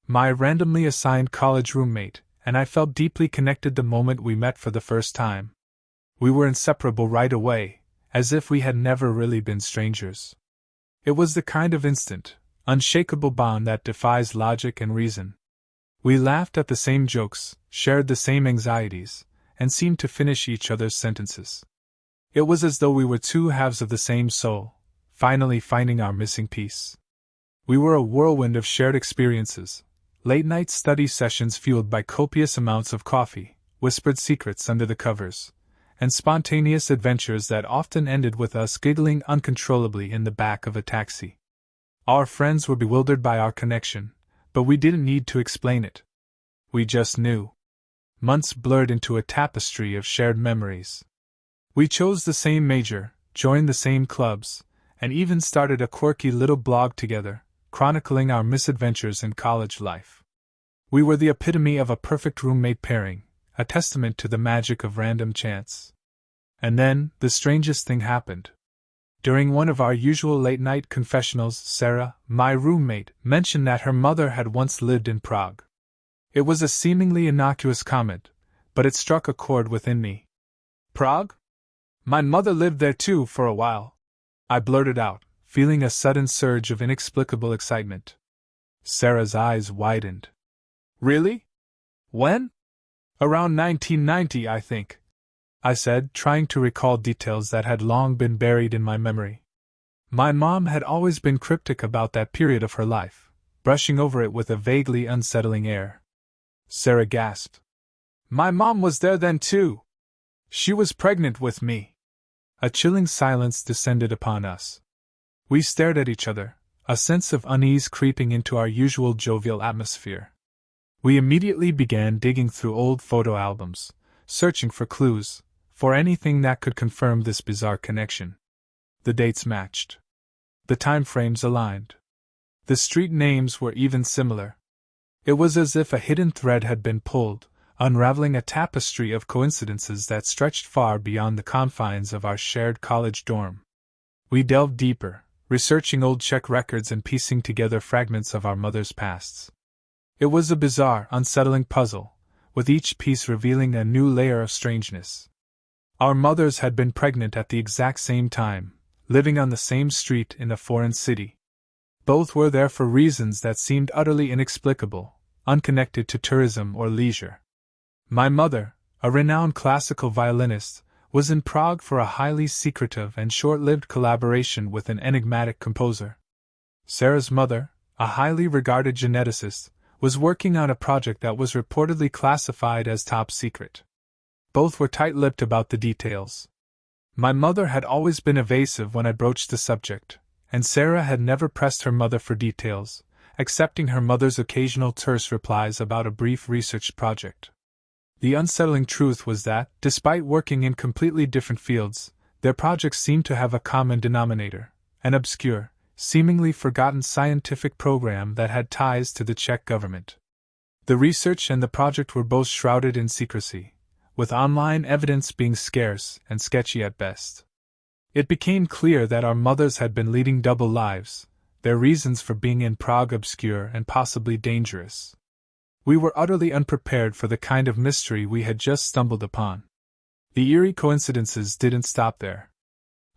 my randomly assigned college roommate, and I felt deeply connected the moment we met for the first time. We were inseparable right away, as if we had never really been strangers. It was the kind of instant, unshakable bond that defies logic and reason. We laughed at the same jokes, shared the same anxieties, and seemed to finish each other's sentences. It was as though we were two halves of the same soul, finally finding our missing piece. We were a whirlwind of shared experiences, late-night study sessions fueled by copious amounts of coffee, whispered secrets under the covers, and spontaneous adventures that often ended with us giggling uncontrollably in the back of a taxi. Our friends were bewildered by our connection, but we didn't need to explain it. We just knew. Months blurred into a tapestry of shared memories. We chose the same major, joined the same clubs, and even started a quirky little blog together, chronicling our misadventures in college life. We were the epitome of a perfect roommate pairing, a testament to the magic of random chance. And then, the strangest thing happened. During one of our usual late-night confessionals, Sarah, my roommate, mentioned that her mother had once lived in Prague. It was a seemingly innocuous comment, but it struck a chord within me. Prague? My mother lived there too for a while, I blurted out, feeling a sudden surge of inexplicable excitement. Sarah's eyes widened. Really? When? Around 1990, I think, I said, trying to recall details that had long been buried in my memory. My mom had always been cryptic about that period of her life, brushing over it with a vaguely unsettling air. Sarah gasped. My mom was there then too. She was pregnant with me. A chilling silence descended upon us. We stared at each other, a sense of unease creeping into our usual jovial atmosphere. We immediately began digging through old photo albums, searching for clues, for anything that could confirm this bizarre connection. The dates matched. The time frames aligned. The street names were even similar. It was as if a hidden thread had been pulled, unraveling a tapestry of coincidences that stretched far beyond the confines of our shared college dorm. We delved deeper, researching old Czech records and piecing together fragments of our mother's pasts. It was a bizarre, unsettling puzzle, with each piece revealing a new layer of strangeness. Our mothers had been pregnant at the exact same time, living on the same street in a foreign city. Both were there for reasons that seemed utterly inexplicable, unconnected to tourism or leisure. My mother, a renowned classical violinist, was in Prague for a highly secretive and short-lived collaboration with an enigmatic composer. Sarah's mother, a highly regarded geneticist, was working on a project that was reportedly classified as top secret. Both were tight-lipped about the details. My mother had always been evasive when I broached the subject, and Sarah had never pressed her mother for details, accepting her mother's occasional terse replies about a brief research project. The unsettling truth was that, despite working in completely different fields, their projects seemed to have a common denominator, an obscure, seemingly forgotten scientific program that had ties to the Czech government. The research and the project were both shrouded in secrecy, with online evidence being scarce and sketchy at best. It became clear that our mothers had been leading double lives, their reasons for being in Prague obscure and possibly dangerous. We were utterly unprepared for the kind of mystery we had just stumbled upon. The eerie coincidences didn't stop there.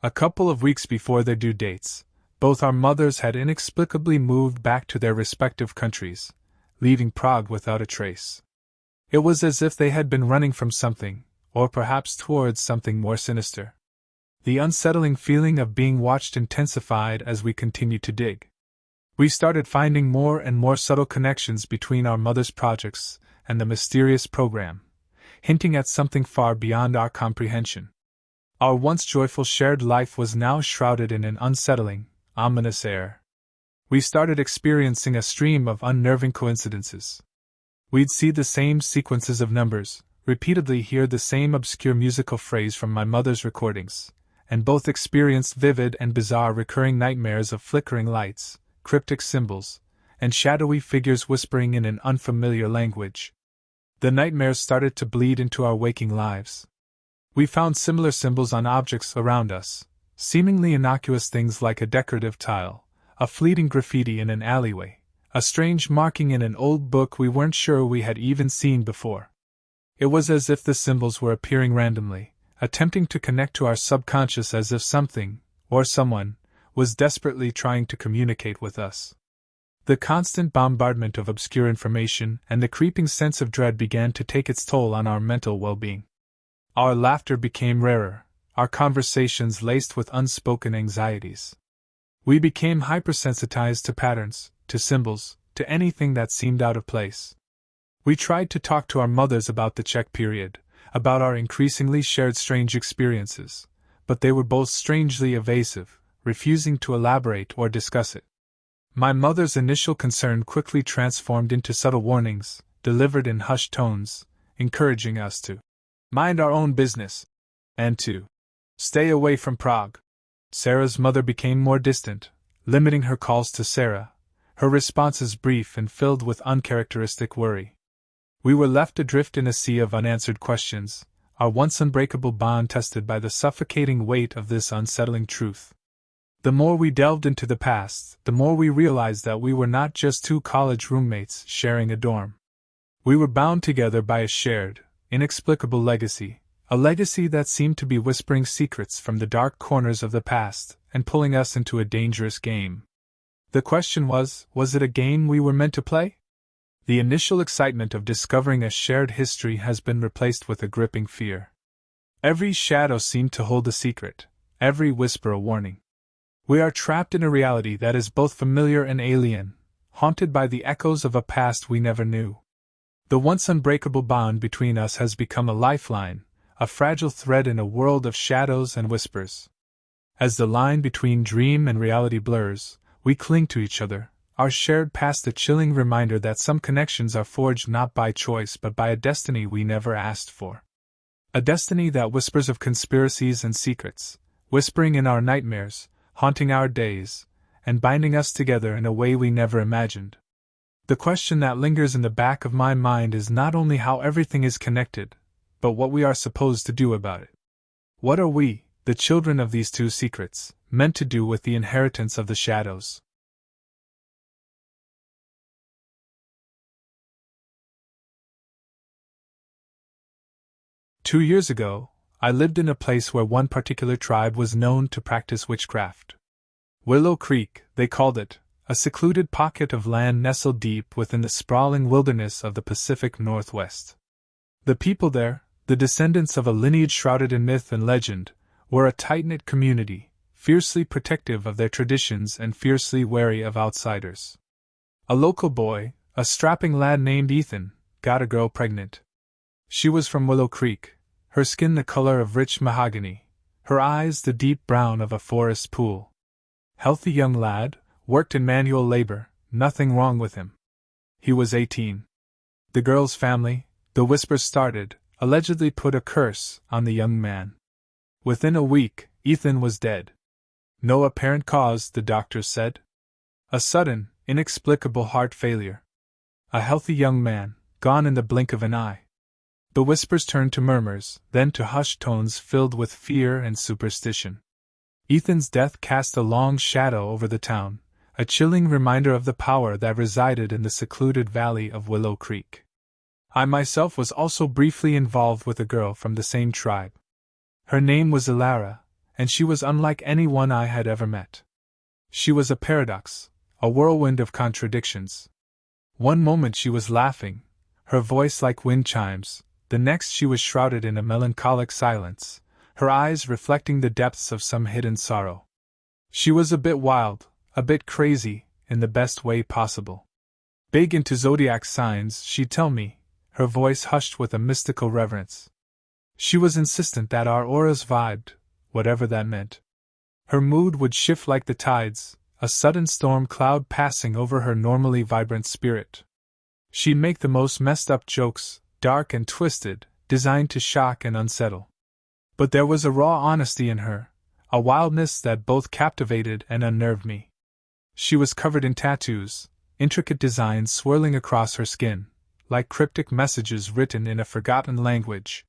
A couple of weeks before their due dates, both our mothers had inexplicably moved back to their respective countries, leaving Prague without a trace. It was as if they had been running from something, or perhaps towards something more sinister. The unsettling feeling of being watched intensified as we continued to dig. We started finding more and more subtle connections between our mother's projects and the mysterious program, hinting at something far beyond our comprehension. Our once joyful shared life was now shrouded in an unsettling, ominous air. We started experiencing a stream of unnerving coincidences. We'd see the same sequences of numbers, repeatedly hear the same obscure musical phrase from my mother's recordings, and both experienced vivid and bizarre recurring nightmares of flickering lights, cryptic symbols, and shadowy figures whispering in an unfamiliar language. The nightmares started to bleed into our waking lives. We found similar symbols on objects around us, seemingly innocuous things like a decorative tile, a fleeting graffiti in an alleyway, a strange marking in an old book we weren't sure we had even seen before. It was as if the symbols were appearing randomly, attempting to connect to our subconscious as if something, or someone, was desperately trying to communicate with us. The constant bombardment of obscure information and the creeping sense of dread began to take its toll on our mental well-being. Our laughter became rarer, our conversations laced with unspoken anxieties. We became hypersensitized to patterns, to symbols, to anything that seemed out of place. We tried to talk to our mothers about the Czech period, about our increasingly shared strange experiences, but they were both strangely evasive, refusing to elaborate or discuss it. My mother's initial concern quickly transformed into subtle warnings, delivered in hushed tones, encouraging us to mind our own business and to stay away from Prague. Sarah's mother became more distant, limiting her calls to Sarah, her responses brief and filled with uncharacteristic worry. We were left adrift in a sea of unanswered questions, our once unbreakable bond tested by the suffocating weight of this unsettling truth. The more we delved into the past, the more we realized that we were not just two college roommates sharing a dorm. We were bound together by a shared, inexplicable legacy, a legacy that seemed to be whispering secrets from the dark corners of the past and pulling us into a dangerous game. The question was it a game we were meant to play? The initial excitement of discovering a shared history has been replaced with a gripping fear. Every shadow seemed to hold a secret, every whisper a warning. We are trapped in a reality that is both familiar and alien, haunted by the echoes of a past we never knew. The once unbreakable bond between us has become a lifeline, a fragile thread in a world of shadows and whispers. As the line between dream and reality blurs, we cling to each other, our shared past a chilling reminder that some connections are forged not by choice but by a destiny we never asked for. A destiny that whispers of conspiracies and secrets, whispering in our nightmares, haunting our days, and binding us together in a way we never imagined. The question that lingers in the back of my mind is not only how everything is connected, but what we are supposed to do about it. What are we, the children of these two secrets, meant to do with the inheritance of the shadows? "2 years ago, I lived in a place where one particular tribe was known to practice witchcraft. Willow Creek, they called it, a secluded pocket of land nestled deep within the sprawling wilderness of the Pacific Northwest. The people there, the descendants of a lineage shrouded in myth and legend, were a tight-knit community, fiercely protective of their traditions and fiercely wary of outsiders. A local boy, a strapping lad named Ethan, got a girl pregnant. She was from Willow Creek, her skin the color of rich mahogany, her eyes the deep brown of a forest pool. Healthy young lad, worked in manual labor, nothing wrong with him. He was 18. The girl's family, the whispers started, allegedly put a curse on the young man. Within a week, Ethan was dead. No apparent cause, the doctors said. A sudden, inexplicable heart failure. A healthy young man, gone in the blink of an eye. The whispers turned to murmurs, then to hushed tones filled with fear and superstition. Ethan's death cast a long shadow over the town, a chilling reminder of the power that resided in the secluded valley of Willow Creek. I myself was also briefly involved with a girl from the same tribe. Her name was Ilara, and she was unlike anyone I had ever met. She was a paradox, a whirlwind of contradictions. One moment she was laughing, her voice like wind chimes, the next she was shrouded in a melancholic silence, her eyes reflecting the depths of some hidden sorrow. She was a bit wild, a bit crazy, in the best way possible. Big into zodiac signs, she'd tell me, her voice hushed with a mystical reverence. She was insistent that our auras vibed, whatever that meant. Her mood would shift like the tides, a sudden storm cloud passing over her normally vibrant spirit. She'd make the most messed up jokes, dark and twisted, designed to shock and unsettle. But there was a raw honesty in her, a wildness that both captivated and unnerved me. She was covered in tattoos, intricate designs swirling across her skin, like cryptic messages written in a forgotten language.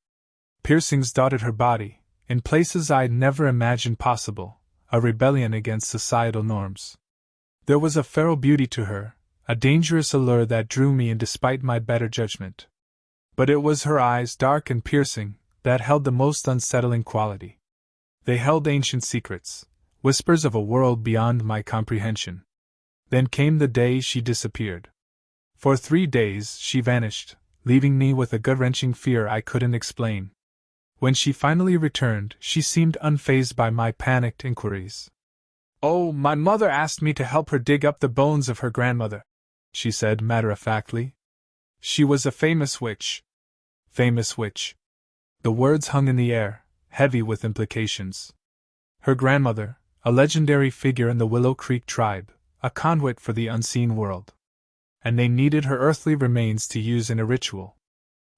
Piercings dotted her body, in places I'd never imagined possible, a rebellion against societal norms. There was a feral beauty to her, a dangerous allure that drew me in despite my better judgment. But it was her eyes, dark and piercing, that held the most unsettling quality. They held ancient secrets, whispers of a world beyond my comprehension. Then came the day she disappeared. For 3 days she vanished, leaving me with a gut-wrenching fear I couldn't explain. When she finally returned, she seemed unfazed by my panicked inquiries. "Oh, my mother asked me to help her dig up the bones of her grandmother," she said matter-of-factly. "She was a famous witch." Famous witch. The words hung in the air, heavy with implications. Her grandmother, a legendary figure in the Willow Creek tribe, a conduit for the unseen world. And they needed her earthly remains to use in a ritual.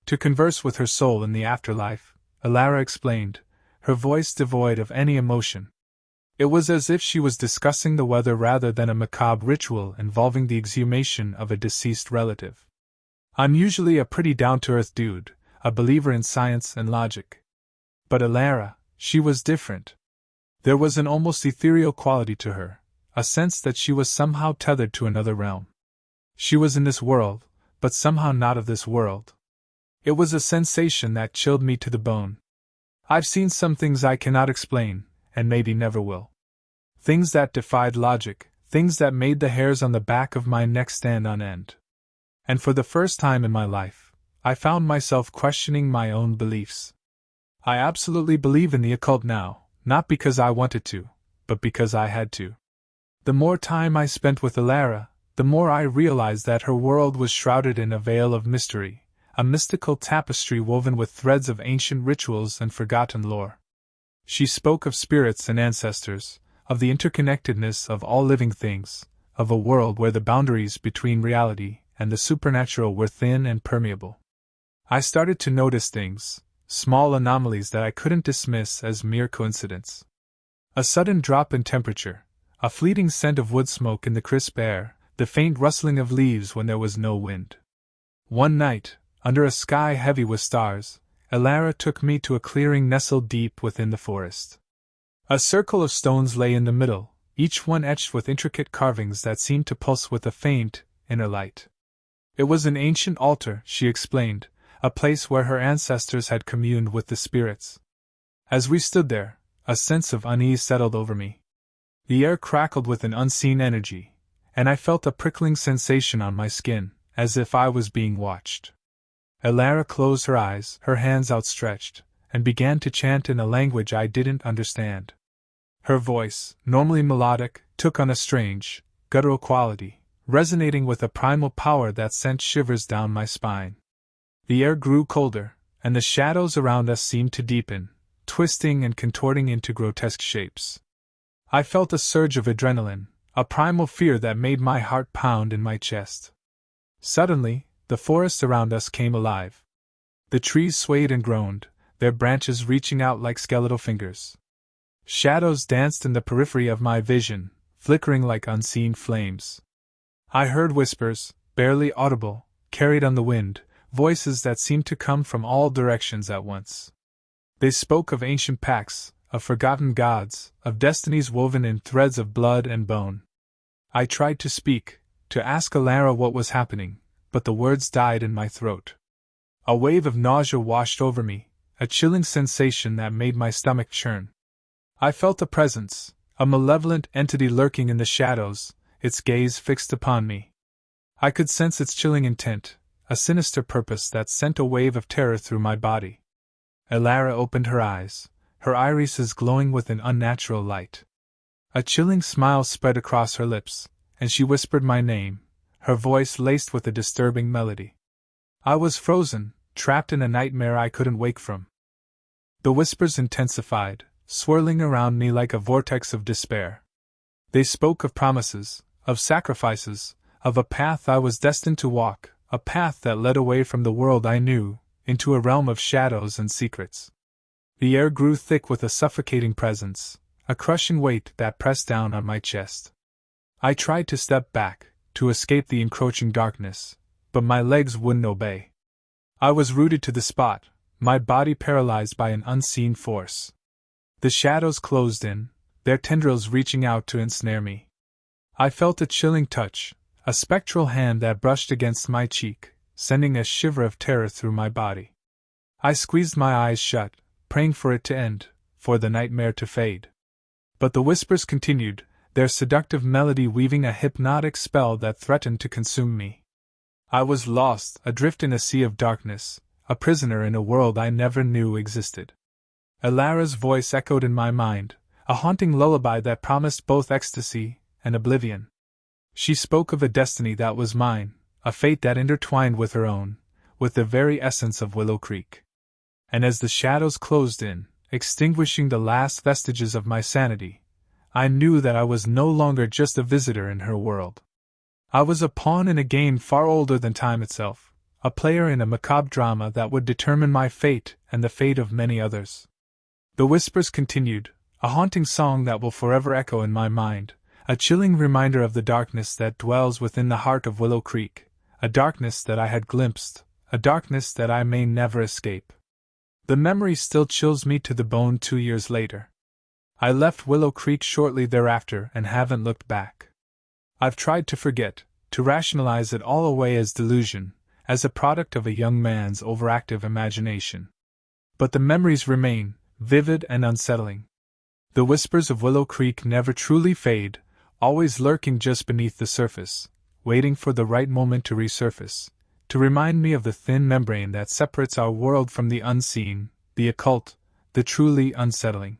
To converse with her soul in the afterlife, Elara explained, her voice devoid of any emotion. It was as if she was discussing the weather rather than a macabre ritual involving the exhumation of a deceased relative. I'm usually a pretty down-to-earth dude, a believer in science and logic. But Elara, she was different. There was an almost ethereal quality to her, a sense that she was somehow tethered to another realm. She was in this world, but somehow not of this world. It was a sensation that chilled me to the bone. I've seen some things I cannot explain, and maybe never will. Things that defied logic, things that made the hairs on the back of my neck stand on end. And for the first time in my life, I found myself questioning my own beliefs. I absolutely believe in the occult now, not because I wanted to, but because I had to. The more time I spent with Elara, the more I realized that her world was shrouded in a veil of mystery, a mystical tapestry woven with threads of ancient rituals and forgotten lore. She spoke of spirits and ancestors, of the interconnectedness of all living things, of a world where the boundaries between reality and the supernatural were thin and permeable. I started to notice things, small anomalies that I couldn't dismiss as mere coincidence. A sudden drop in temperature, a fleeting scent of wood smoke in the crisp air, the faint rustling of leaves when there was no wind. One night, under a sky heavy with stars, Elara took me to a clearing nestled deep within the forest. A circle of stones lay in the middle, each one etched with intricate carvings that seemed to pulse with a faint, inner light. It was an ancient altar, she explained, a place where her ancestors had communed with the spirits. As we stood there, a sense of unease settled over me. The air crackled with an unseen energy, and I felt a prickling sensation on my skin, as if I was being watched. Elara closed her eyes, her hands outstretched, and began to chant in a language I didn't understand. Her voice, normally melodic, took on a strange, guttural quality, resonating with a primal power that sent shivers down my spine. The air grew colder, and the shadows around us seemed to deepen, twisting and contorting into grotesque shapes. I felt a surge of adrenaline, a primal fear that made my heart pound in my chest. Suddenly, the forest around us came alive. The trees swayed and groaned, their branches reaching out like skeletal fingers. Shadows danced in the periphery of my vision, flickering like unseen flames. I heard whispers, barely audible, carried on the wind, voices that seemed to come from all directions at once. They spoke of ancient pacts, of forgotten gods, of destinies woven in threads of blood and bone. I tried to speak, to ask Elara what was happening, but the words died in my throat. A wave of nausea washed over me, a chilling sensation that made my stomach churn. I felt a presence, a malevolent entity lurking in the shadows, its gaze fixed upon me. I could sense its chilling intent, a sinister purpose that sent a wave of terror through my body. Elara opened her eyes, her irises glowing with an unnatural light. A chilling smile spread across her lips, and she whispered my name, her voice laced with a disturbing melody. I was frozen, trapped in a nightmare I couldn't wake from. The whispers intensified, swirling around me like a vortex of despair. They spoke of promises, of sacrifices, of a path I was destined to walk, a path that led away from the world I knew, into a realm of shadows and secrets. The air grew thick with a suffocating presence, a crushing weight that pressed down on my chest. I tried to step back, to escape the encroaching darkness, but my legs wouldn't obey. I was rooted to the spot, my body paralyzed by an unseen force. The shadows closed in, their tendrils reaching out to ensnare me. I felt a chilling touch, a spectral hand that brushed against my cheek, sending a shiver of terror through my body. I squeezed my eyes shut, praying for it to end, for the nightmare to fade. But the whispers continued, their seductive melody weaving a hypnotic spell that threatened to consume me. I was lost, adrift in a sea of darkness, a prisoner in a world I never knew existed. Elara's voice echoed in my mind, a haunting lullaby that promised both ecstasy and oblivion. She spoke of a destiny that was mine, a fate that intertwined with her own, with the very essence of Willow Creek. And as the shadows closed in, extinguishing the last vestiges of my sanity, I knew that I was no longer just a visitor in her world. I was a pawn in a game far older than time itself, a player in a macabre drama that would determine my fate and the fate of many others. The whispers continued, a haunting song that will forever echo in my mind, a chilling reminder of the darkness that dwells within the heart of Willow Creek, a darkness that I had glimpsed, a darkness that I may never escape. The memory still chills me to the bone 2 years later. I left Willow Creek shortly thereafter and haven't looked back. I've tried to forget, to rationalize it all away as delusion, as a product of a young man's overactive imagination. But the memories remain, vivid and unsettling. The whispers of Willow Creek never truly fade, always lurking just beneath the surface, waiting for the right moment to resurface, to remind me of the thin membrane that separates our world from the unseen, the occult, the truly unsettling.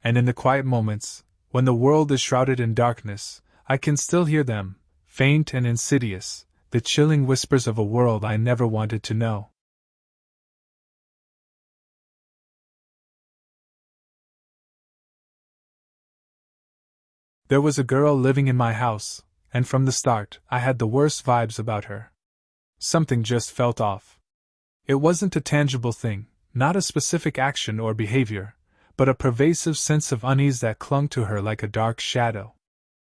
And in the quiet moments, when the world is shrouded in darkness, I can still hear them, faint and insidious, the chilling whispers of a world I never wanted to know. There was a girl living in my house, and from the start, I had the worst vibes about her. Something just felt off. It wasn't a tangible thing, not a specific action or behavior, but a pervasive sense of unease that clung to her like a dark shadow.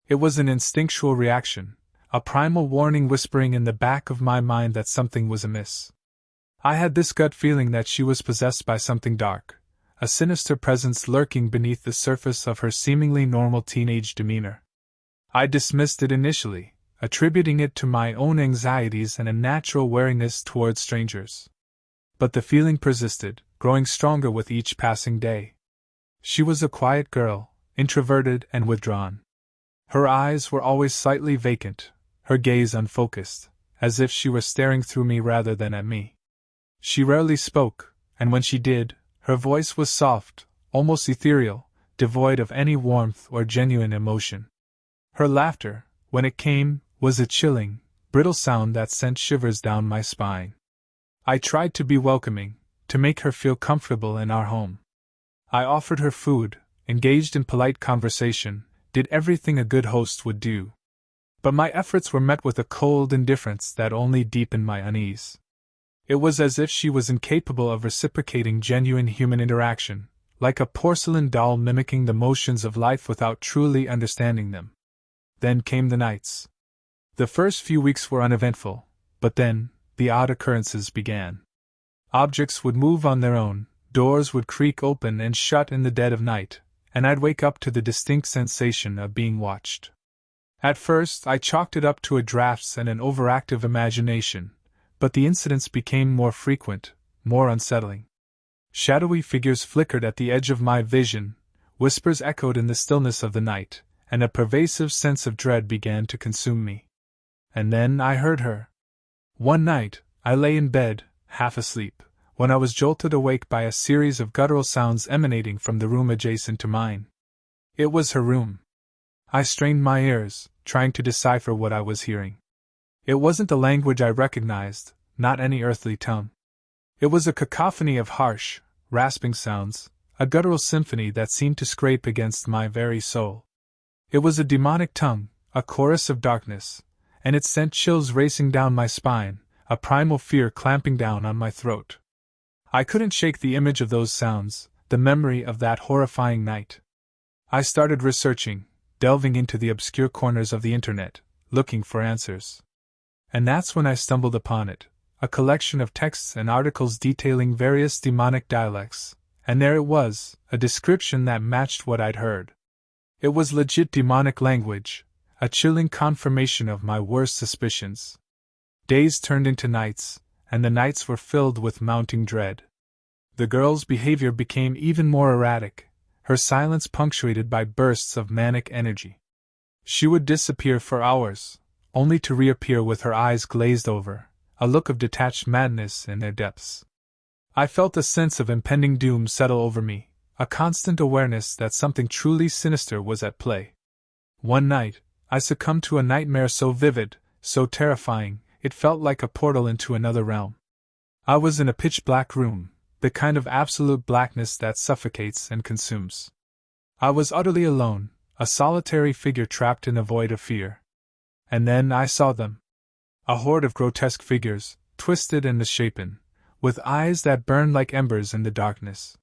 It was an instinctual reaction, a primal warning whispering in the back of my mind that something was amiss. I had this gut feeling that she was possessed by something dark, a sinister presence lurking beneath the surface of her seemingly normal teenage demeanor. I dismissed it initially, attributing it to my own anxieties and a natural wariness towards strangers. But the feeling persisted, growing stronger with each passing day. She was a quiet girl, introverted and withdrawn. Her eyes were always slightly vacant, her gaze unfocused, as if she were staring through me rather than at me. She rarely spoke, and when she did, her voice was soft, almost ethereal, devoid of any warmth or genuine emotion. Her laughter, when it came, was a chilling, brittle sound that sent shivers down my spine. I tried to be welcoming, to make her feel comfortable in our home. I offered her food, engaged in polite conversation, did everything a good host would do. But my efforts were met with a cold indifference that only deepened my unease. It was as if she was incapable of reciprocating genuine human interaction, like a porcelain doll mimicking the motions of life without truly understanding them. Then came the nights. The first few weeks were uneventful, but then, the odd occurrences began. Objects would move on their own, doors would creak open and shut in the dead of night, and I'd wake up to the distinct sensation of being watched. At first, I chalked it up to a drafts and an overactive imagination, but the incidents became more frequent, more unsettling. Shadowy figures flickered at the edge of my vision, whispers echoed in the stillness of the night, and a pervasive sense of dread began to consume me. And then I heard her. One night, I lay in bed, half asleep, when I was jolted awake by a series of guttural sounds emanating from the room adjacent to mine. It was her room. I strained my ears, trying to decipher what I was hearing. It wasn't a language I recognized, not any earthly tongue. It was a cacophony of harsh, rasping sounds, a guttural symphony that seemed to scrape against my very soul. It was a demonic tongue, a chorus of darkness, and it sent chills racing down my spine, a primal fear clamping down on my throat. I couldn't shake the image of those sounds, the memory of that horrifying night. I started researching, delving into the obscure corners of the internet, looking for answers. And that's when I stumbled upon it, a collection of texts and articles detailing various demonic dialects, and there it was, a description that matched what I'd heard. It was legit demonic language, a chilling confirmation of my worst suspicions. Days turned into nights, and the nights were filled with mounting dread. The girl's behavior became even more erratic, her silence punctuated by bursts of manic energy. She would disappear for hours, only to reappear with her eyes glazed over, a look of detached madness in their depths. I felt a sense of impending doom settle over me, a constant awareness that something truly sinister was at play. One night, I succumbed to a nightmare so vivid, so terrifying, it felt like a portal into another realm. I was in a pitch-black room, the kind of absolute blackness that suffocates and consumes. I was utterly alone, a solitary figure trapped in a void of fear. And then I saw them. A horde of grotesque figures, twisted and misshapen, with eyes that burned like embers in the darkness.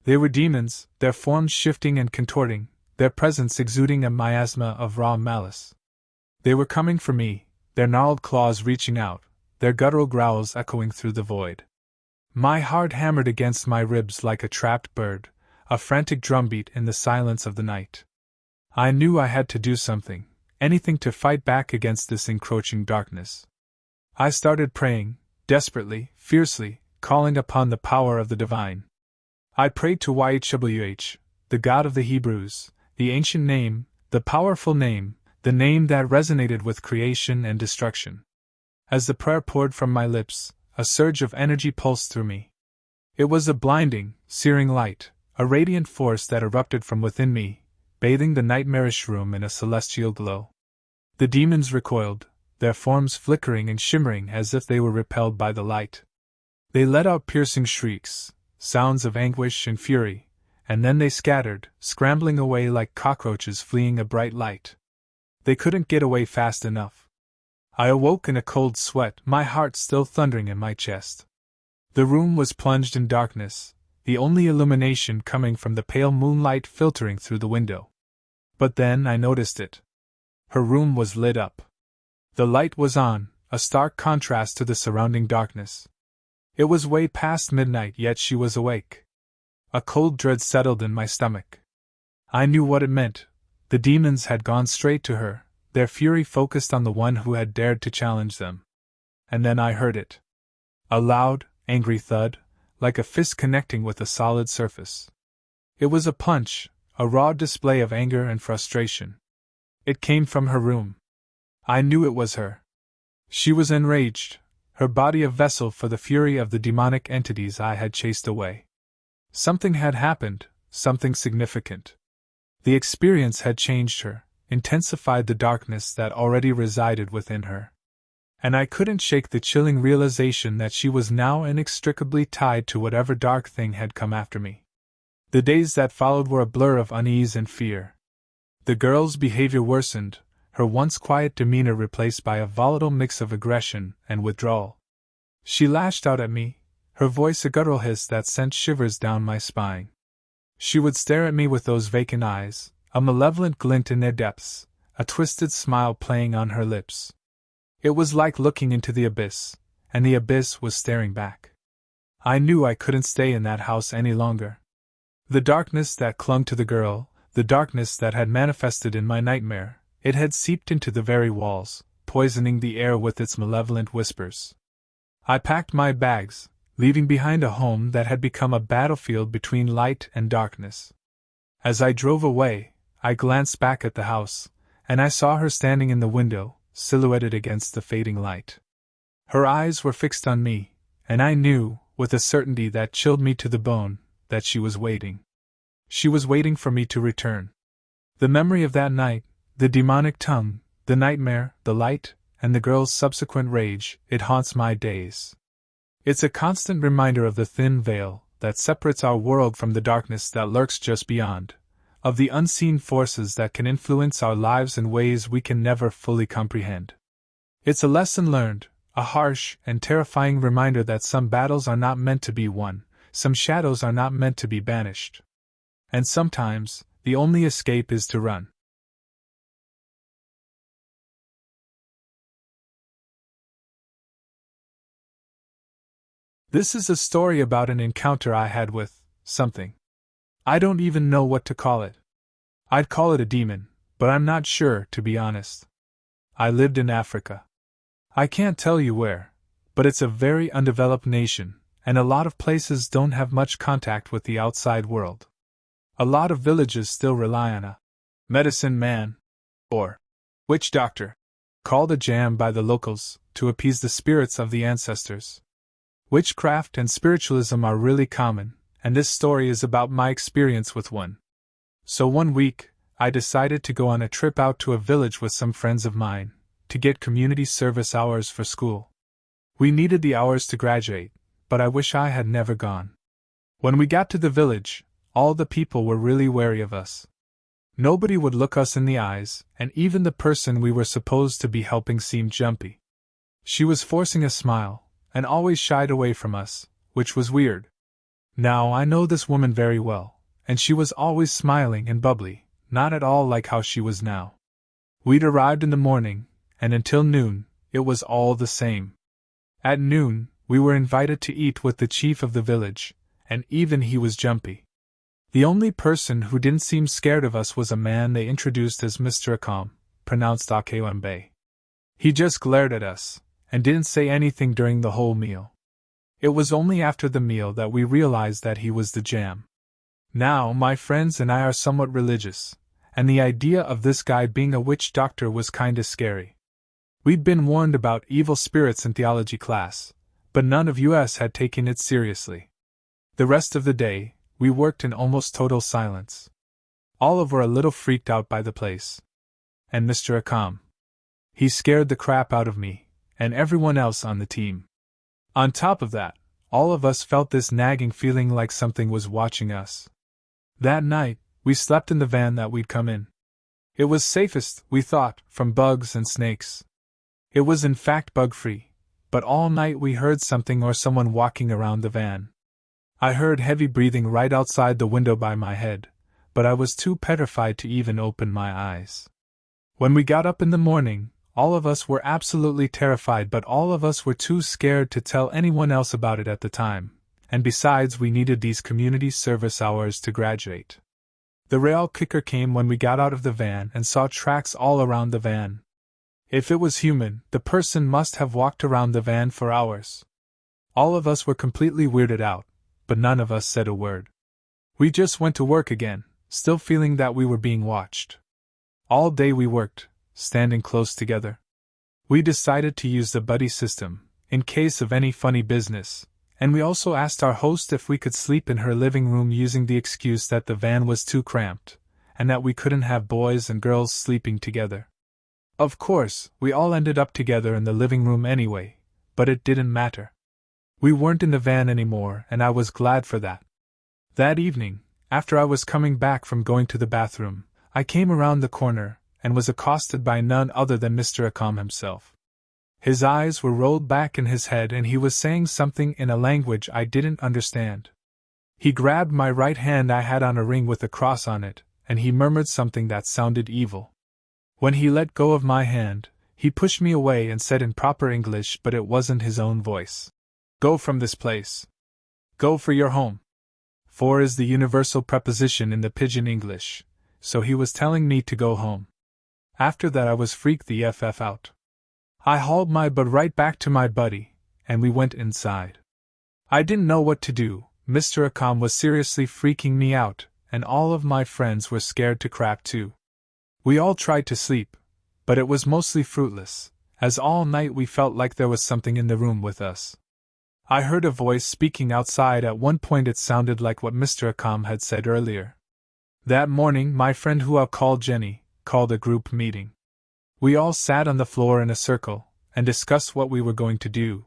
They were demons, their forms shifting and contorting, their presence exuding a miasma of raw malice. They were coming for me, their gnarled claws reaching out, their guttural growls echoing through the void. My heart hammered against my ribs like a trapped bird, a frantic drumbeat in the silence of the night. I knew I had to do something, anything to fight back against this encroaching darkness. I started praying, desperately, fiercely, calling upon the power of the divine. I prayed to Yhwh, the God of the Hebrews, the ancient name, the powerful name, the name that resonated with creation and destruction. As the prayer poured from my lips, a surge of energy pulsed through me. It was a blinding, searing light, a radiant force that erupted from within me, bathing the nightmarish room in a celestial glow. The demons recoiled, their forms flickering and shimmering as if they were repelled by the light. They let out piercing shrieks, sounds of anguish and fury, and then they scattered, scrambling away like cockroaches fleeing a bright light. They couldn't get away fast enough. I awoke in a cold sweat, my heart still thundering in my chest. The room was plunged in darkness, the only illumination coming from the pale moonlight filtering through the window. But then I noticed it. Her room was lit up. The light was on, a stark contrast to the surrounding darkness. It was way past midnight, yet she was awake. A cold dread settled in my stomach. I knew what it meant. The demons had gone straight to her, their fury focused on the one who had dared to challenge them. And then I heard it. A loud, angry thud, like a fist connecting with a solid surface. It was a punch, a raw display of anger and frustration. It came from her room. I knew it was her. She was enraged, her body a vessel for the fury of the demonic entities I had chased away. Something had happened, something significant. The experience had changed her, intensified the darkness that already resided within her. And I couldn't shake the chilling realization that she was now inextricably tied to whatever dark thing had come after me. The days that followed were a blur of unease and fear. The girl's behavior worsened, her once quiet demeanor replaced by a volatile mix of aggression and withdrawal. She lashed out at me, her voice a guttural hiss that sent shivers down my spine. She would stare at me with those vacant eyes, a malevolent glint in their depths, a twisted smile playing on her lips. It was like looking into the abyss, and the abyss was staring back. I knew I couldn't stay in that house any longer. The darkness that clung to the girl, the darkness that had manifested in my nightmare, it had seeped into the very walls, poisoning the air with its malevolent whispers. I packed my bags, leaving behind a home that had become a battlefield between light and darkness. As I drove away, I glanced back at the house, and I saw her standing in the window, silhouetted against the fading light. Her eyes were fixed on me, and I knew, with a certainty that chilled me to the bone, that she was waiting. She was waiting for me to return. The memory of that night, the demonic tongue, the nightmare, the light, and the girl's subsequent rage, it haunts my days. It's a constant reminder of the thin veil that separates our world from the darkness that lurks just beyond, of the unseen forces that can influence our lives in ways we can never fully comprehend. It's a lesson learned, a harsh and terrifying reminder that some battles are not meant to be won, some shadows are not meant to be banished. And sometimes, the only escape is to run. This is a story about an encounter I had with something. I don't even know what to call it. I'd call it a demon, but I'm not sure, to be honest. I lived in Africa. I can't tell you where, but it's a very undeveloped nation, and a lot of places don't have much contact with the outside world. A lot of villages still rely on a medicine man, or witch doctor, called a jam by the locals, to appease the spirits of the ancestors. Witchcraft and spiritualism are really common, and this story is about my experience with one. So one week, I decided to go on a trip out to a village with some friends of mine, to get community service hours for school. We needed the hours to graduate, but I wish I had never gone. When we got to the village, all the people were really wary of us. Nobody would look us in the eyes, and even the person we were supposed to be helping seemed jumpy. She was forcing a smile, and always shied away from us, which was weird. Now I know this woman very well, and she was always smiling and bubbly, not at all like how she was now. We'd arrived in the morning, and until noon, it was all the same. At noon, we were invited to eat with the chief of the village, and even he was jumpy. The only person who didn't seem scared of us was a man they introduced as Mr. Akam, pronounced Akewembe. He just glared at us, and didn't say anything during the whole meal. It was only after the meal that we realized that he was the jam. Now, my friends and I are somewhat religious, and the idea of this guy being a witch doctor was kinda scary. We'd been warned about evil spirits in theology class, but none of us had taken it seriously. The rest of the day, we worked in almost total silence. All were a little freaked out by the place. And Mr. Akam. He scared the crap out of me, and everyone else on the team. On top of that, all of us felt this nagging feeling like something was watching us. That night, we slept in the van that we'd come in. It was safest, we thought, from bugs and snakes. It was in fact bug-free, but all night we heard something or someone walking around the van. I heard heavy breathing right outside the window by my head, but I was too petrified to even open my eyes. When we got up in the morning, all of us were absolutely terrified, but all of us were too scared to tell anyone else about it at the time, and besides we needed these community service hours to graduate. The real kicker came when we got out of the van and saw tracks all around the van. If it was human, the person must have walked around the van for hours. All of us were completely weirded out, but none of us said a word. We just went to work again, still feeling that we were being watched. All day we worked, standing close together. We decided to use the buddy system, in case of any funny business, and we also asked our host if we could sleep in her living room using the excuse that the van was too cramped, and that we couldn't have boys and girls sleeping together. Of course, we all ended up together in the living room anyway, but it didn't matter. We weren't in the van anymore, and I was glad for that. That evening, after I was coming back from going to the bathroom, I came around the corner, and was accosted by none other than Mr. Akam himself. His eyes were rolled back in his head and he was saying something in a language I didn't understand. He grabbed my right hand I had on a ring with a cross on it, and he murmured something that sounded evil. When he let go of my hand, he pushed me away and said in proper English, but it wasn't his own voice, "Go from this place. Go for your home." For is the universal preposition in the pidgin English, so he was telling me to go home. After that I was freaked the FF out. I hauled my butt right back to my buddy, and we went inside. I didn't know what to do. Mr. Akam was seriously freaking me out, and all of my friends were scared to crap too. We all tried to sleep, but it was mostly fruitless, as all night we felt like there was something in the room with us. I heard a voice speaking outside. At one point it sounded like what Mr. Akam had said earlier. That morning my friend, who I'll call Jenny, called a group meeting. We all sat on the floor in a circle, and discussed what we were going to do.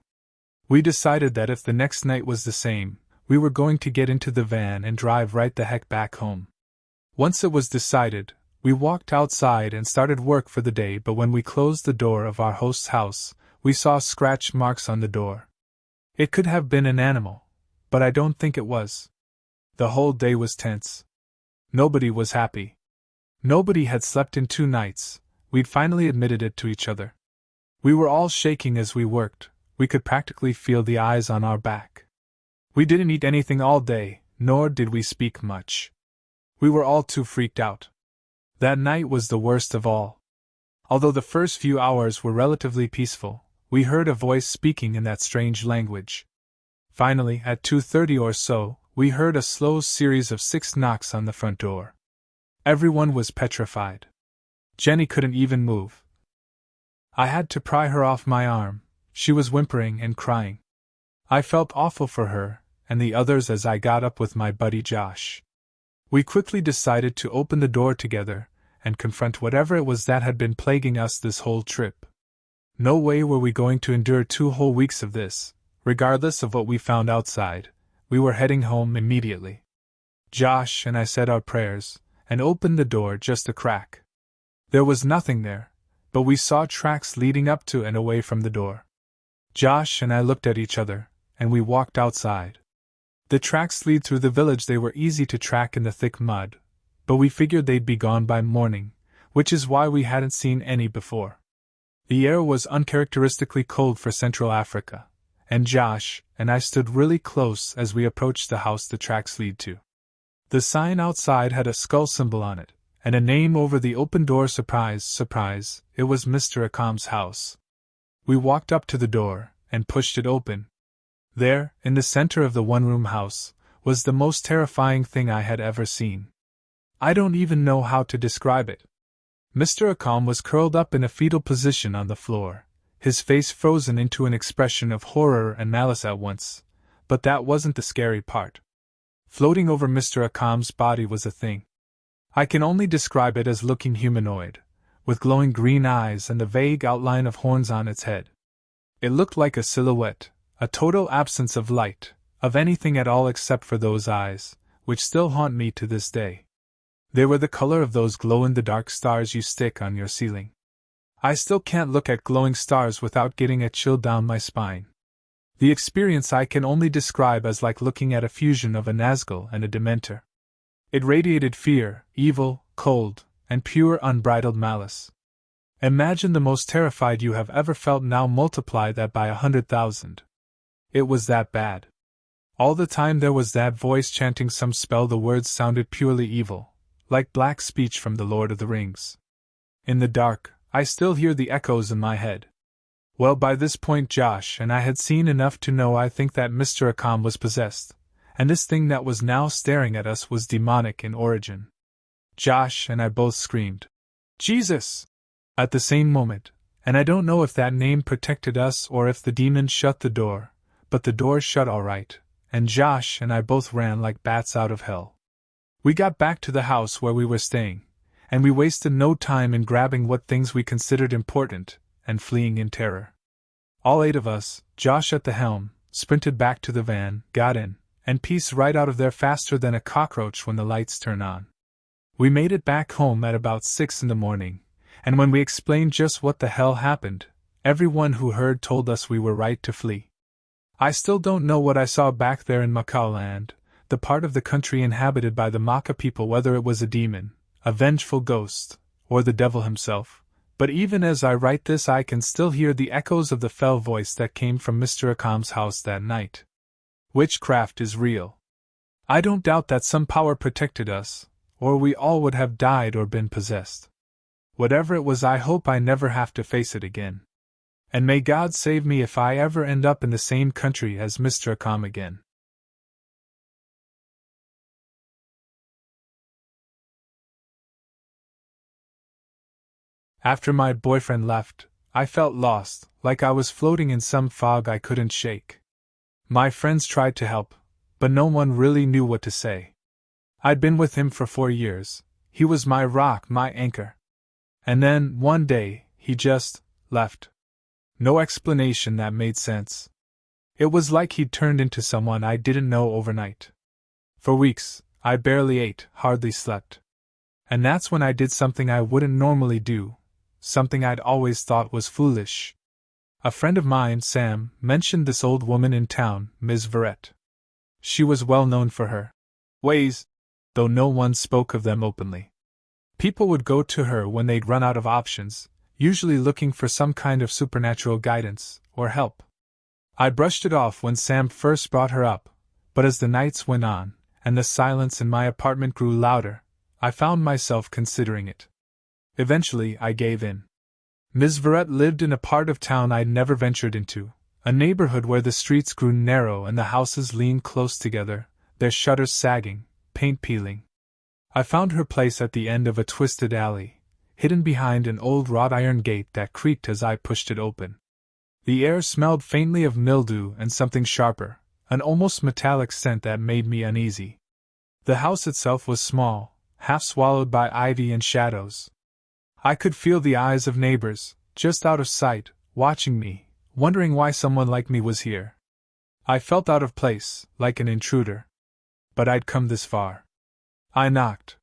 We decided that if the next night was the same, we were going to get into the van and drive right the heck back home. Once it was decided, we walked outside and started work for the day, but when we closed the door of our host's house, we saw scratch marks on the door. It could have been an animal, but I don't think it was. The whole day was tense. Nobody was happy. Nobody had slept in 2 nights. We'd finally admitted it to each other. We were all shaking as we worked. We could practically feel the eyes on our back. We didn't eat anything all day, nor did we speak much. We were all too freaked out. That night was the worst of all. Although the first few hours were relatively peaceful, we heard a voice speaking in that strange language. Finally, at 2:30 or so, we heard a slow series of 6 knocks on the front door. Everyone was petrified. Jenny couldn't even move. I had to pry her off my arm. She was whimpering and crying. I felt awful for her, and the others as I got up with my buddy Josh. We quickly decided to open the door together and confront whatever it was that had been plaguing us this whole trip. No way were we going to endure 2 whole weeks of this. Regardless of what we found outside, we were heading home immediately. Josh and I said our prayers and opened the door just a crack. There was nothing there, but we saw tracks leading up to and away from the door. Josh and I looked at each other, and we walked outside. The tracks lead through the village. They were easy to track in the thick mud, but we figured they'd be gone by morning, which is why we hadn't seen any before. The air was uncharacteristically cold for Central Africa, and Josh and I stood really close as we approached the house the tracks lead to. The sign outside had a skull symbol on it, and a name over the open door. Surprise, surprise, it was Mr. Akam's house. We walked up to the door and pushed it open. There, in the center of the one-room house, was the most terrifying thing I had ever seen. I don't even know how to describe it. Mr. Akam was curled up in a fetal position on the floor, his face frozen into an expression of horror and malice at once, but that wasn't the scary part. Floating over Mr. Akam's body was a thing. I can only describe it as looking humanoid, with glowing green eyes and the vague outline of horns on its head. It looked like a silhouette, a total absence of light, of anything at all except for those eyes, which still haunt me to this day. They were the color of those glow-in-the-dark stars you stick on your ceiling. I still can't look at glowing stars without getting a chill down my spine. The experience I can only describe as like looking at a fusion of a Nazgul and a Dementor. It radiated fear, evil, cold, and pure unbridled malice. Imagine the most terrified you have ever felt, now multiply that by 100,000. It was that bad. All the time there was that voice chanting some spell. The words sounded purely evil, like black speech from the Lord of the Rings. In the dark, I still hear the echoes in my head. Well, by this point Josh and I had seen enough to know I think that Mr. Akam was possessed, and this thing that was now staring at us was demonic in origin. Josh and I both screamed, "Jesus!" at the same moment, and I don't know if that name protected us or if the demon shut the door, but the door shut all right, and Josh and I both ran like bats out of hell. We got back to the house where we were staying, and we wasted no time in grabbing what things we considered important and fleeing in terror. All 8 of us, Josh at the helm, sprinted back to the van, got in, and pieced right out of there faster than a cockroach when the lights turn on. We made it back home at about 6 in the morning, and when we explained just what the hell happened, everyone who heard told us we were right to flee. I still don't know what I saw back there in Macauland, the part of the country inhabited by the Maka people, whether it was a demon, a vengeful ghost, or the devil himself, but even as I write this I can still hear the echoes of the fell voice that came from Mr. Akam's house that night. Witchcraft is real. I don't doubt that some power protected us, or we all would have died or been possessed. Whatever it was, I hope I never have to face it again. And may God save me if I ever end up in the same country as Mr. Akam again. After my boyfriend left, I felt lost, like I was floating in some fog I couldn't shake. My friends tried to help, but no one really knew what to say. I'd been with him for 4 years. He was my rock, my anchor. And then, one day, he just left. No explanation that made sense. It was like he'd turned into someone I didn't know overnight. For weeks, I barely ate, hardly slept. And that's when I did something I wouldn't normally do, something I'd always thought was foolish. A friend of mine, Sam, mentioned this old woman in town, Ms. Verrett. She was well known for her ways, though no one spoke of them openly. People would go to her when they'd run out of options, usually looking for some kind of supernatural guidance or help. I brushed it off when Sam first brought her up, but as the nights went on, and the silence in my apartment grew louder, I found myself considering it. Eventually, I gave in. Ms. Verrett lived in a part of town I'd never ventured into, a neighborhood where the streets grew narrow and the houses leaned close together, their shutters sagging, paint peeling. I found her place at the end of a twisted alley, hidden behind an old wrought iron gate that creaked as I pushed it open. The air smelled faintly of mildew and something sharper, an almost metallic scent that made me uneasy. The house itself was small, half swallowed by ivy and shadows. I could feel the eyes of neighbors, just out of sight, watching me, wondering why someone like me was here. I felt out of place, like an intruder. But I'd come this far. I knocked.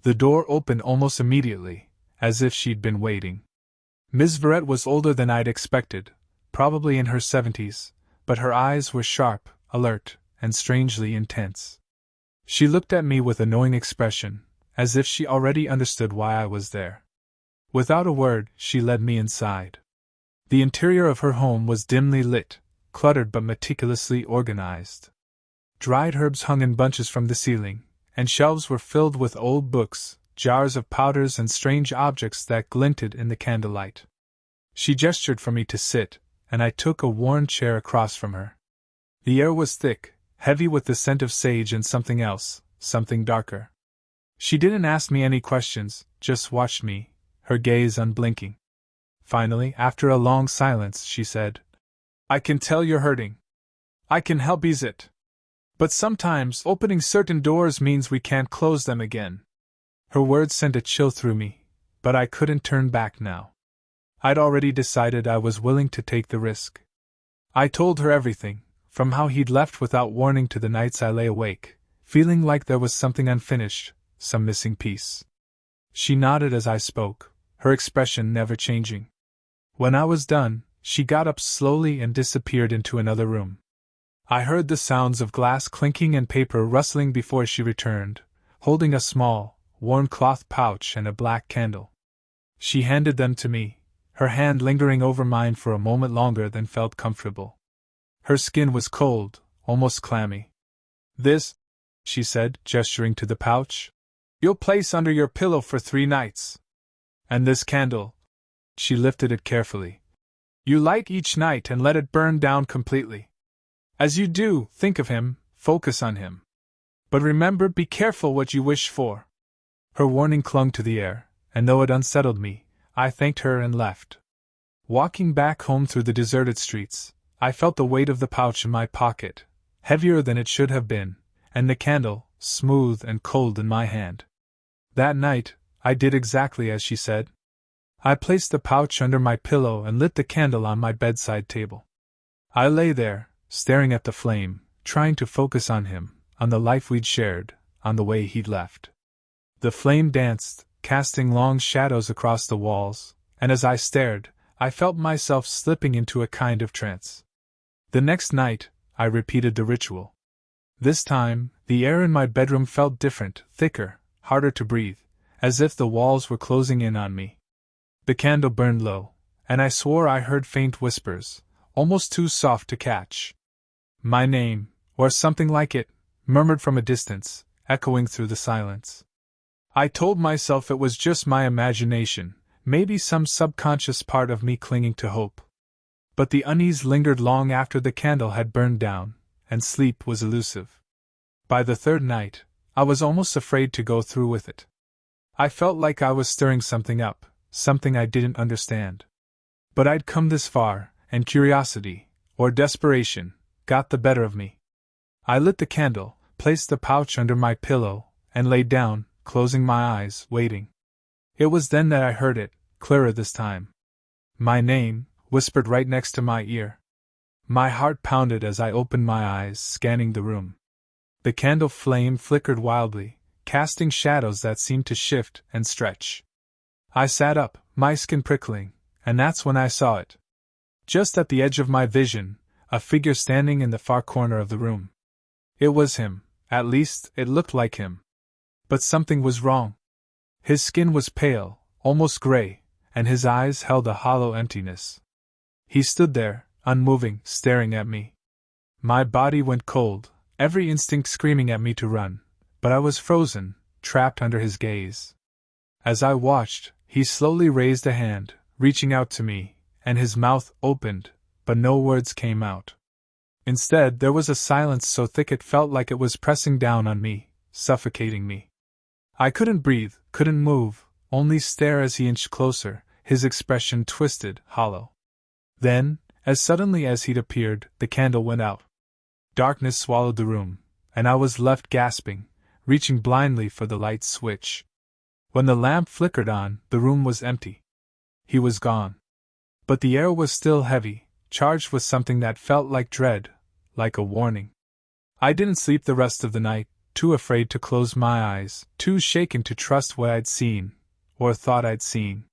The door opened almost immediately, as if she'd been waiting. Ms. Verrett was older than I'd expected, probably in her 70s, but her eyes were sharp, alert, and strangely intense. She looked at me with a knowing expression, as if she already understood why I was there. Without a word, she led me inside. The interior of her home was dimly lit, cluttered but meticulously organized. Dried herbs hung in bunches from the ceiling, and shelves were filled with old books, jars of powders and strange objects that glinted in the candlelight. She gestured for me to sit, and I took a worn chair across from her. The air was thick, heavy with the scent of sage and something else, something darker. She didn't ask me any questions, just watched me, her gaze unblinking. Finally, after a long silence, she said, "I can tell you're hurting. I can help ease it. But sometimes opening certain doors means we can't close them again." Her words sent a chill through me, but I couldn't turn back now. I'd already decided I was willing to take the risk. I told her everything, from how he'd left without warning to the nights I lay awake, feeling like there was something unfinished, some missing piece. She nodded as I spoke, her expression never changing. When I was done, she got up slowly and disappeared into another room. I heard the sounds of glass clinking and paper rustling before she returned, holding a small, worn cloth pouch and a black candle. She handed them to me, her hand lingering over mine for a moment longer than felt comfortable. Her skin was cold, almost clammy. "This," she said, gesturing to the pouch, "you'll place under your pillow for 3 nights. And this candle," she lifted it carefully, "you light each night and let it burn down completely. As you do, think of him, focus on him. But remember, be careful what you wish for." Her warning clung to the air, and though it unsettled me, I thanked her and left. Walking back home through the deserted streets, I felt the weight of the pouch in my pocket, heavier than it should have been, and the candle, smooth and cold in my hand. That night, I did exactly as she said. I placed the pouch under my pillow and lit the candle on my bedside table. I lay there, staring at the flame, trying to focus on him, on the life we'd shared, on the way he'd left. The flame danced, casting long shadows across the walls, and as I stared, I felt myself slipping into a kind of trance. The next night, I repeated the ritual. This time, the air in my bedroom felt different, thicker, harder to breathe, as if the walls were closing in on me. The candle burned low, and I swore I heard faint whispers, almost too soft to catch. My name, or something like it, murmured from a distance, echoing through the silence. I told myself it was just my imagination, maybe some subconscious part of me clinging to hope. But the unease lingered long after the candle had burned down, and sleep was elusive. By the 3rd night, I was almost afraid to go through with it. I felt like I was stirring something up, something I didn't understand. But I'd come this far, and curiosity, or desperation, got the better of me. I lit the candle, placed the pouch under my pillow, and lay down, closing my eyes, waiting. It was then that I heard it, clearer this time. My name, whispered right next to my ear. My heart pounded as I opened my eyes, scanning the room. The candle flame flickered wildly, casting shadows that seemed to shift and stretch. I sat up, my skin prickling, and that's when I saw it. Just at the edge of my vision, a figure standing in the far corner of the room. It was him, at least, it looked like him. But something was wrong. His skin was pale, almost gray, and his eyes held a hollow emptiness. He stood there, unmoving, staring at me. My body went cold, every instinct screaming at me to run, but I was frozen, trapped under his gaze. As I watched, he slowly raised a hand, reaching out to me, and his mouth opened, but no words came out. Instead, there was a silence so thick it felt like it was pressing down on me, suffocating me. I couldn't breathe, couldn't move, only stare as he inched closer, his expression twisted, hollow. Then, as suddenly as he'd appeared, the candle went out. Darkness swallowed the room, and I was left gasping, reaching blindly for the light switch. When the lamp flickered on, the room was empty. He was gone. But the air was still heavy, charged with something that felt like dread, like a warning. I didn't sleep the rest of the night, too afraid to close my eyes, too shaken to trust what I'd seen, or thought I'd seen.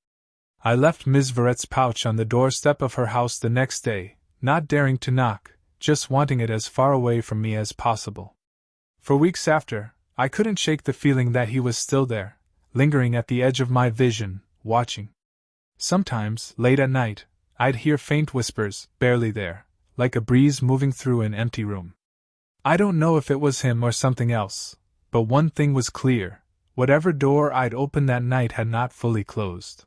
I left Ms. Verret's pouch on the doorstep of her house the next day, not daring to knock, just wanting it as far away from me as possible. For weeks after, I couldn't shake the feeling that he was still there, lingering at the edge of my vision, watching. Sometimes, late at night, I'd hear faint whispers, barely there, like a breeze moving through an empty room. I don't know if it was him or something else, but one thing was clear: whatever door I'd opened that night had not fully closed.